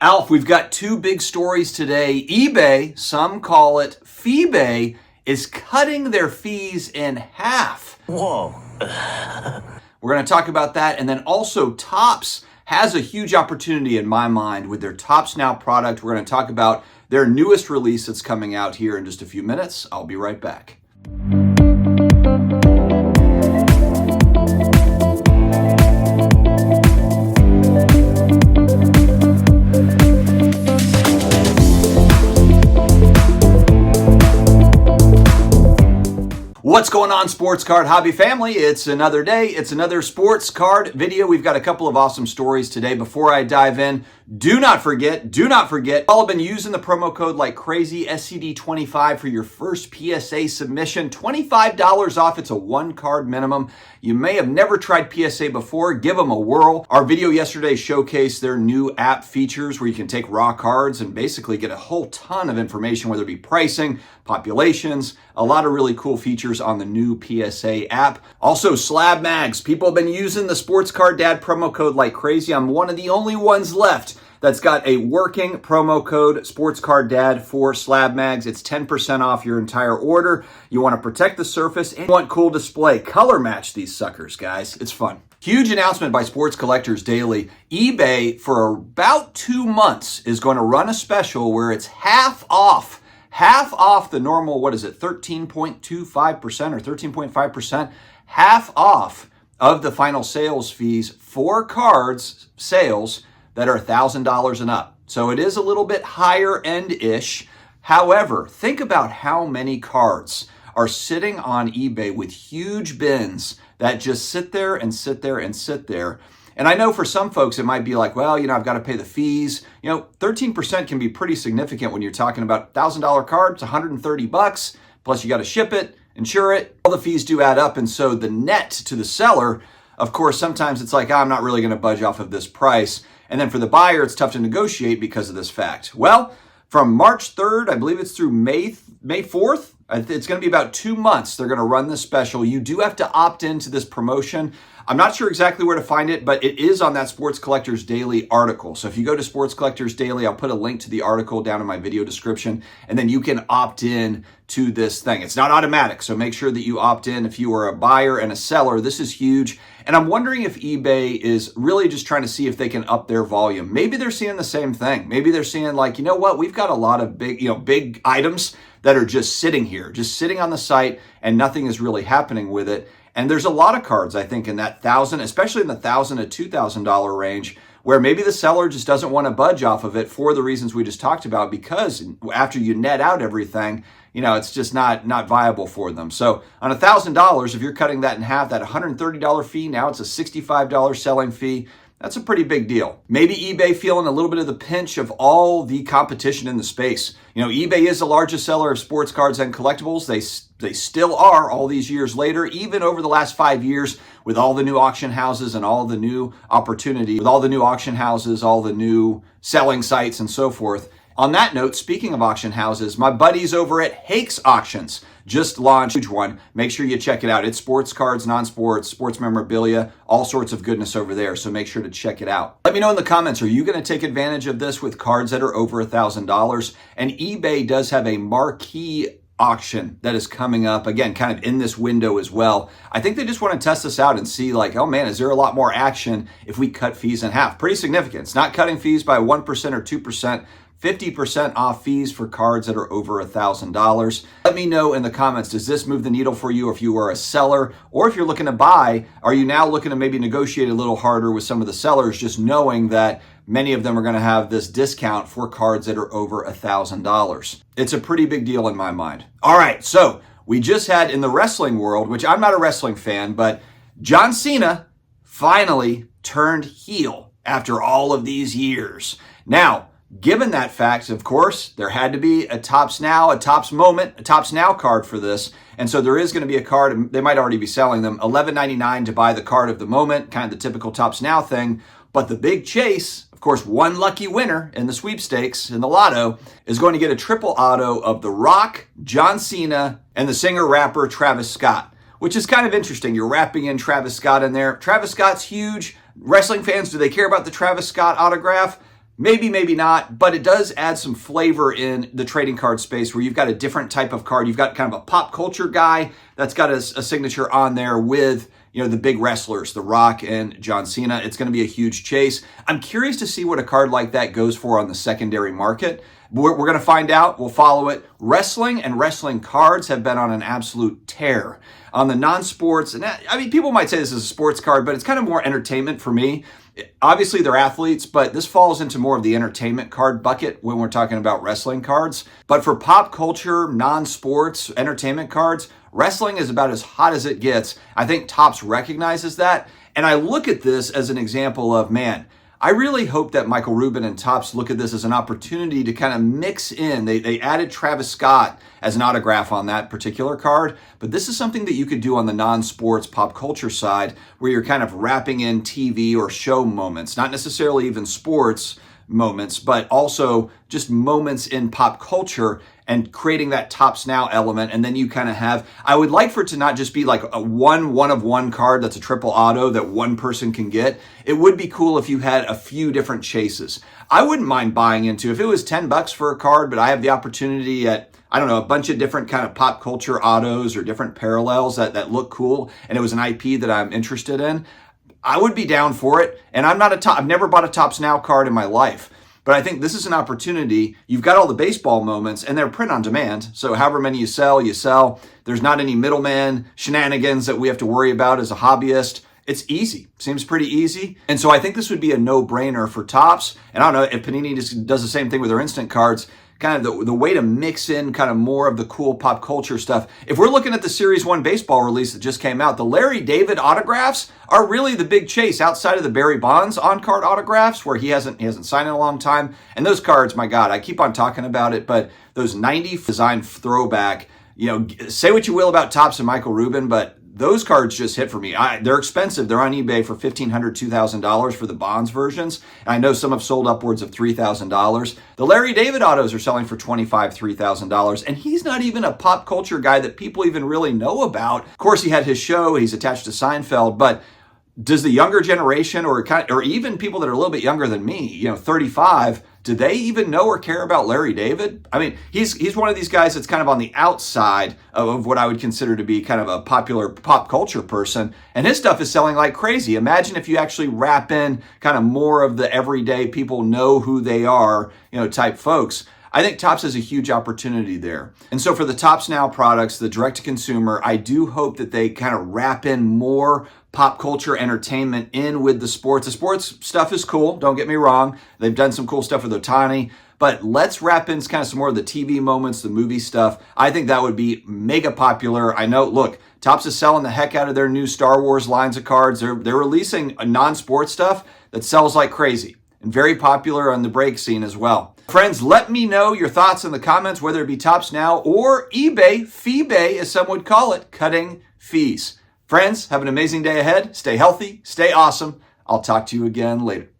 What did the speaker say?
Alf, we've got two big stories today. eBay, some call it FeeBay, is cutting their fees in half. Whoa. We're going to talk about that. And then also Topps has a huge opportunity in my mind with their Topps Now product. We're going to talk about their newest release that's coming out here in just a few minutes. I'll be right back. What's going on, sports card hobby family? It's another day. It's another sports card video. We've got a couple of awesome stories today. Before I dive in, do not forget, y'all have been using the promo code like crazy, SCD25 for your first PSA submission. $25 off. It's a one card minimum. You may have never tried PSA before. Give them a whirl. Our video yesterday showcased their new app features where you can take raw cards and basically get a whole ton of information, whether it be pricing, populations, a lot of really cool features on the new PSA app. Also, SlabMags. People have been using the Sports Card Dad promo code like crazy. I'm one of the only ones left that's got a working promo code, Sports Card Dad, for SlabMags. It's 10% off your entire order. You want to protect the surface and you want cool display. Color match these suckers, guys. It's fun. Huge announcement by Sports Collectors Daily. eBay, for about 2 months, is going to run a special where it's half off the normal, 13.25% or 13.5%, half off of the final sales fees for cards sales that are $1,000 and up. So it is a little bit higher end-ish. However, think about how many cards are sitting on eBay with huge bins that just sit there and sit there and sit there. And I know for some folks, it might be like, well, I've got to pay the fees. 13% can be pretty significant when you're talking about $1,000 cards, $130, plus you got to ship it, insure it. All the fees do add up. And so the net to the seller, of course, sometimes it's like, I'm not really going to budge off of this price. And then for the buyer, it's tough to negotiate because of this fact. Well, from March 3rd, I believe it's through May 4th, it's going to be about 2 months. They're going to run this special. You do have to opt into this promotion. I'm not sure exactly where to find it, but it is on that Sports Collectors Daily article. So if you go to Sports Collectors Daily, I'll put a link to the article down in my video description, and then you can opt in to this thing. It's not automatic, so make sure that you opt in if you are a buyer and a seller. This is huge. And I'm wondering if eBay is really just trying to see if they can up their volume. Maybe they're seeing the same thing. Maybe they're seeing like, you know what, we've got a lot of big items that are just sitting here, just sitting on the site, and nothing is really happening with it. And there's a lot of cards, I think, in that $1,000, especially in the $1,000 to $2,000 range, where maybe the seller just doesn't want to budge off of it for the reasons we just talked about, because after you net out everything, it's just not viable for them. So on $1,000, if you're cutting that in half, that $130 fee, now it's a $65 selling fee. That's a pretty big deal. Maybe eBay feeling a little bit of the pinch of all the competition in the space. eBay is the largest seller of sports cards and collectibles. They still are all these years later, even over the last 5 years with all the new auction houses and all the new opportunity, with all the new auction houses, all the new selling sites and so forth. On that note, speaking of auction houses, my buddies over at Hakes Auctions just launched a huge one. Make sure you check it out. It's sports cards, non-sports, sports memorabilia, all sorts of goodness over there. So make sure to check it out. Let me know in the comments, are you going to take advantage of this with cards that are over $1,000? And eBay does have a marquee auction that is coming up, again, kind of in this window as well. I think they just want to test this out and see like, oh man, is there a lot more action if we cut fees in half? Pretty significant. It's not cutting fees by 1% or 2%. 50% off fees for cards that are over $1,000. Let me know in the comments, does this move the needle for you if you are a seller, or if you're looking to buy, are you now looking to maybe negotiate a little harder with some of the sellers, just knowing that many of them are going to have this discount for cards that are over $1,000. It's a pretty big deal in my mind. All right, so we just had in the wrestling world, which I'm not a wrestling fan, but John Cena finally turned heel after all of these years. Now, given that fact, of course, there had to be a Topps Now, a Topps Moment, a Topps Now card for this. And so there is going to be a card, they might already be selling them, $11.99 to buy the card of the moment, kind of the typical Topps Now thing. But the big chase, of course, one lucky winner in the sweepstakes, in the lotto, is going to get a triple auto of The Rock, John Cena, and the singer-rapper Travis Scott, which is kind of interesting. You're wrapping in Travis Scott in there. Travis Scott's huge. Wrestling fans, do they care about the Travis Scott autograph? Maybe, maybe not, but it does add some flavor in the trading card space where you've got a different type of card. You've got kind of a pop culture guy that's got a signature on there with, the big wrestlers, The Rock and John Cena. It's going to be a huge chase. I'm curious to see what a card like that goes for on the secondary market. We're going to find out. We'll follow it. Wrestling and wrestling cards have been on an absolute tear. On the non-sports, and people might say this is a sports card, but it's kind of more entertainment for me. Obviously, they're athletes, but this falls into more of the entertainment card bucket when we're talking about wrestling cards. But for pop culture, non-sports, entertainment cards, wrestling is about as hot as it gets. I think Topps recognizes that. And I look at this as an example of, man, I really hope that Michael Rubin and Topps look at this as an opportunity to kind of mix in. They added Travis Scott as an autograph on that particular card, but this is something that you could do on the non-sports pop culture side where you're kind of wrapping in TV or show moments, not necessarily even sports moments, but also just moments in pop culture and creating that Topps Now element. And then you kind of have, I would like for it to not just be like a one of one card that's a triple auto that one person can get. It would be cool if you had a few different chases. I wouldn't mind buying into, if it was $10 for a card, but I have the opportunity at, I don't know, a bunch of different kind of pop culture autos or different parallels that look cool, and it was an IP that I'm interested in, I would be down for it. And I've never bought a Topps Now card in my life. But I think this is an opportunity. You've got all the baseball moments, and they're print on demand. So however many you sell, you sell. There's not any middleman shenanigans that we have to worry about as a hobbyist. It's easy. Seems pretty easy. And so I think this would be a no-brainer for Topps. And I don't know if Panini just does the same thing with their instant cards. Kind of the way to mix in kind of more of the cool pop culture stuff. If we're looking at the Series 1 baseball release that just came out, the Larry David autographs are really the big chase outside of the Barry Bonds on-card autographs where he hasn't signed in a long time. And those cards, my God, I keep on talking about it, but those 90 design throwback, say what you will about Topps and Michael Rubin, but those cards just hit for me. They're expensive. They're on eBay for $1,500, $2,000 for the Bonds versions. And I know some have sold upwards of $3,000. The Larry David autos are selling for $2,500, $3,000. And he's not even a pop culture guy that people even really know about. Of course, he had his show. He's attached to Seinfeld. But does the younger generation or even people that are a little bit younger than me, 35, do they even know or care about Larry David? I mean, he's one of these guys that's kind of on the outside of what I would consider to be kind of a popular pop culture person, and his stuff is selling like crazy. Imagine if you actually wrap in kind of more of the everyday people know who they are, type folks. I think Topps has a huge opportunity there. And so for the Topps Now products, the direct-to-consumer, I do hope that they kind of wrap in more pop culture entertainment in with the sports. The sports stuff is cool, don't get me wrong. They've done some cool stuff with Ohtani, but let's wrap in kind of some more of the TV moments, the movie stuff. I think that would be mega popular. I know, look, Topps is selling the heck out of their new Star Wars lines of cards. They're releasing a non-sports stuff that sells like crazy and very popular on the break scene as well. Friends, let me know your thoughts in the comments, whether it be Topps Now or eBay, Feebay, as some would call it, cutting fees. Friends, have an amazing day ahead. Stay healthy, stay awesome. I'll talk to you again later.